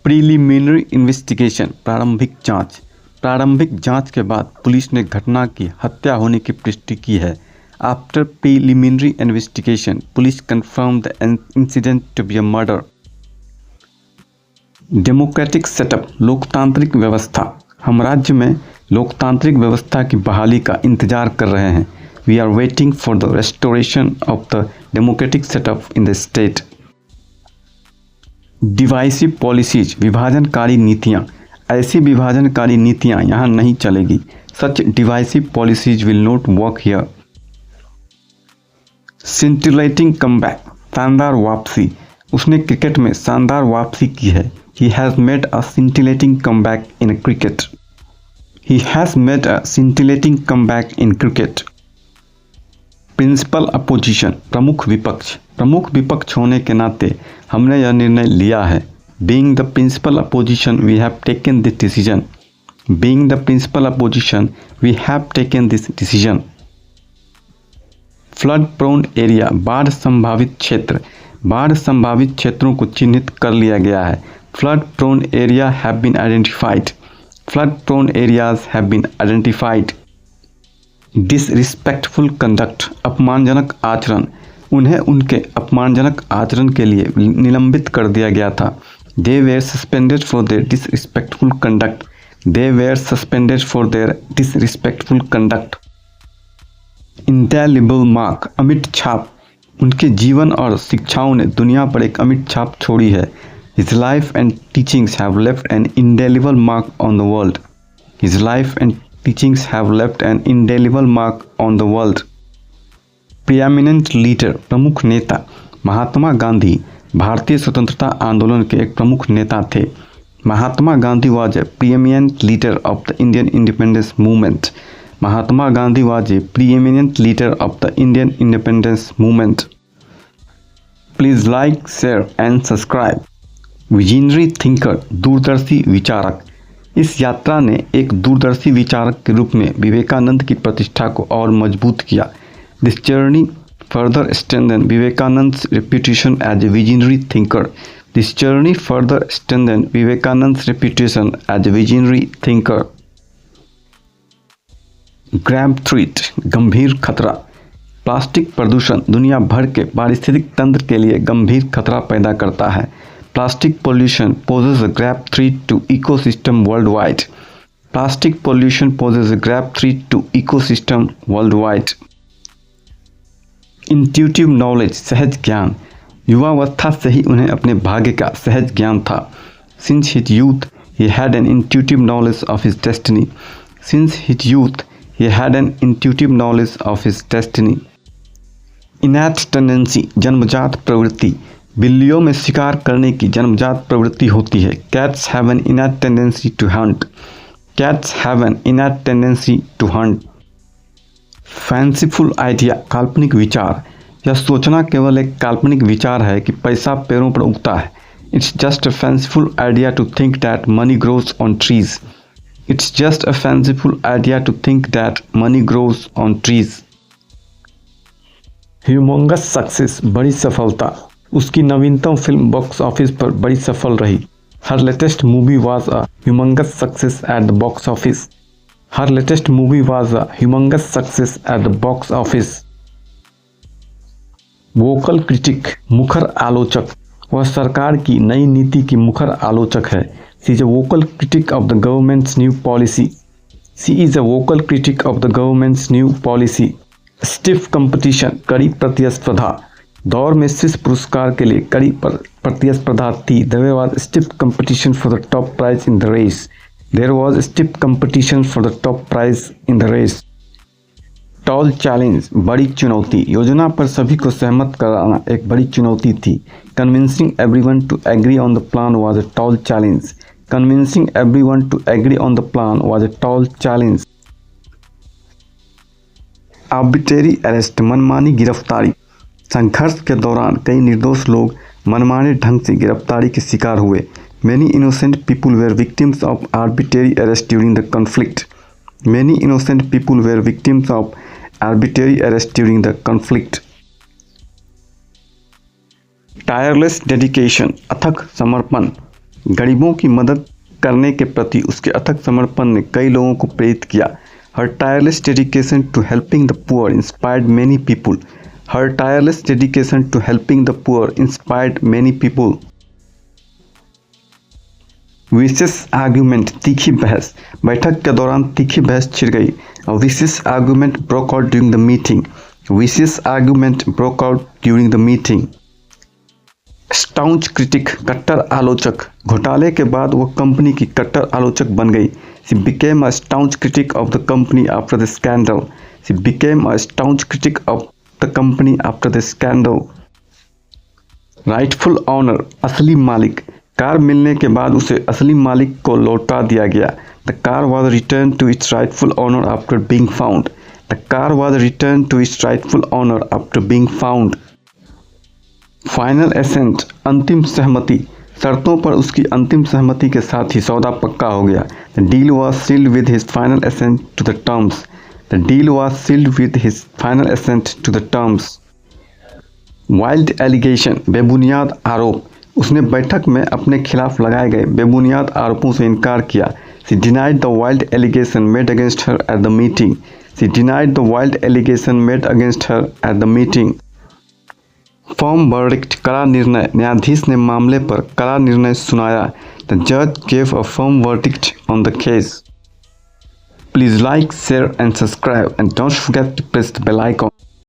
Preliminary investigation प्रारंभिक जांच। प्रारंभिक जांच के बाद पुलिस ने घटना की हत्या होने की पुष्टि की है। After preliminary investigation police confirm the incident to be a murder. Democratic setup लोकतांत्रिक व्यवस्था। हम राज्य में लोकतांत्रिक व्यवस्था की बहाली का इंतजार कर रहे हैं। We are waiting for the restoration of the democratic setup in the state. Divisive policies विभाजनकारी नीतियाँ। ऐसी विभाजनकारी नीतियाँ यहाँ नहीं चलेगी। Such divisive policies will not work here. Scintillating comeback शानदार वापसी। उसने क्रिकेट में शानदार वापसी की है। He has made a scintillating comeback in cricket. He has made a scintillating comeback in cricket. Principal opposition प्रमुख विपक्ष। प्रमुख विपक्ष होने के नाते हमने यह निर्णय लिया है। Being the principal opposition, we have taken this decision. Being the principal opposition, we have taken this decision. Flood prone area बाढ़ संभावित क्षेत्र। बाढ़ संभावित क्षेत्रों को चिन्हित कर लिया गया है। Flood prone area have been identified. Flood prone areas have been identified. Disrespectful conduct अपमानजनक आचरण। उन्हें उनके अपमानजनक आचरण के लिए निलंबित कर दिया गया था। They were suspended for their disrespectful conduct. They were suspended for their disrespectful conduct. Indelible mark अमिट छाप। उनके जीवन और शिक्षाओं ने दुनिया पर एक अमिट छाप छोड़ी है। His life and teachings have left an indelible mark on the world. His life and teachings have left an indelible mark on the world. Preeminent leader प्रमुख नेता। महात्मा गांधी भारतीय स्वतंत्रता आंदोलन के एक प्रमुख नेता थे। Mahatma Gandhi was a preeminent leader of the Indian independence movement. Mahatma Gandhi was a preeminent leader of the Indian independence movement. Please like, share and subscribe. Visionary thinker दूरदर्शी विचारक। इस यात्रा ने एक दूरदर्शी विचारक के रूप में विवेकानंद की प्रतिष्ठा को और मजबूत किया। This journey further strengthen Vivekananda's reputation as a visionary thinker. This journey further strengthen Vivekananda's reputation as a visionary thinker. Grave threat गंभीर खतरा। प्लास्टिक प्रदूषण दुनिया भर के पारिस्थितिक तंत्र के लिए गंभीर खतरा पैदा करता है। Plastic pollution poses a grave threat to ecosystem worldwide. Plastic pollution poses a grave threat to ecosystem worldwide. Intuitive knowledge सहज ज्ञान। युवावस्था से ही उन्हें अपने भाग्य का सहज ज्ञान था। Since his youth, he had an intuitive knowledge of his destiny. Since his youth, he had an intuitive knowledge of his destiny. Innate tendency जन्मजात प्रवृत्ति। बिल्लियों में शिकार करने की जन्मजात प्रवृत्ति होती है। Cats have an innate tendency to hunt. Cats have an innate tendency to hunt. Fanciful idea काल्पनिक विचार। यह सोचना केवल एक काल्पनिक विचार है कि पैसा पेड़ों पर उगता है। It's just a fanciful idea to think that money grows on trees. It's just a fanciful idea to think that money grows on trees. Humongous success बड़ी सफलता। उसकी नवीनतम फिल्म बॉक्स ऑफिस पर बड़ी सफल रही। Her latest movie was a humongous success at the box office. Her latest movie was a humongous success at the box office. Vocal critic मुखर आलोचक। वह सरकार की नई नीति की मुखर आलोचक है। She is a vocal critic of the government's new policy. She is a vocal critic of the government's new policy. Stiff competition कड़ी प्रतिस्पर्धा। दौड़ में शीर्ष पुरस्कार के लिए कड़ी प्रतिस्पर्धा थी। There was stiff competition for the top prize in the race. There was stiff competition for the top prize in the race. Tall challenge बड़ी चुनौती। योजना पर सभी को सहमत कराना एक बड़ी चुनौती थी। Convincing everyone to agree on the plan was a tall challenge. Convincing everyone to agree on the plan was a tall challenge. Arbitrary arrest मनमानी गिरफ्तारी। संघर्ष के दौरान कई निर्दोष लोग मनमाने ढंग से गिरफ्तारी के शिकार हुए। Many innocent people were victims of arbitrary arrest during the conflict. Many innocent people were victims of arbitrary arrest during the conflict. Tireless dedication अथक समर्पण। गरीबों की मदद करने के प्रति उसके अथक समर्पण ने कई लोगों को प्रेरित किया। Her tireless dedication to helping the poor inspired many people. Her tireless dedication to helping the poor inspired many people. Vicious argument, तीखी बहस। बैठक के दौरान तीखी बहस छिड़ गई। Vicious argument broke out during the meeting. Vicious argument broke out during the meeting. Staunch critic, कट्टर आलोचक। घोटाले के बाद वो कंपनी की कट्टर आलोचक बन गई। She became a staunch critic of the company after the scandal. She became a staunch critic of the company after the scandal. Rightful owner, असली मालिक। कार मिलने के बाद उसे असली मालिक को लौटा दिया गया। The car was return to its rightful owner after being found. The car was return to its rightful owner after being found. Final assent, अंतिम सहमति। शर्तों पर उसकी अंतिम सहमति के साथ ही सौदा पक्का हो गया। The deal was sealed with his final assent to the terms. The deal was sealed with his final assent to the terms. Wild allegation, बेबुनियाद आरोप। उसने बैठक में अपने खिलाफ लगाए गए बेबुनियाद आरोपों से इनकार किया। She denied the wild allegation made against her at the meeting. She denied the wild allegation made against her at the meeting. Firm verdict, कड़ा निर्णय। न्यायाधीश ने मामले पर कड़ा निर्णय सुनाया। द जज gave a firm verdict on the case. Please like, share and subscribe and don't forget to press the bell icon.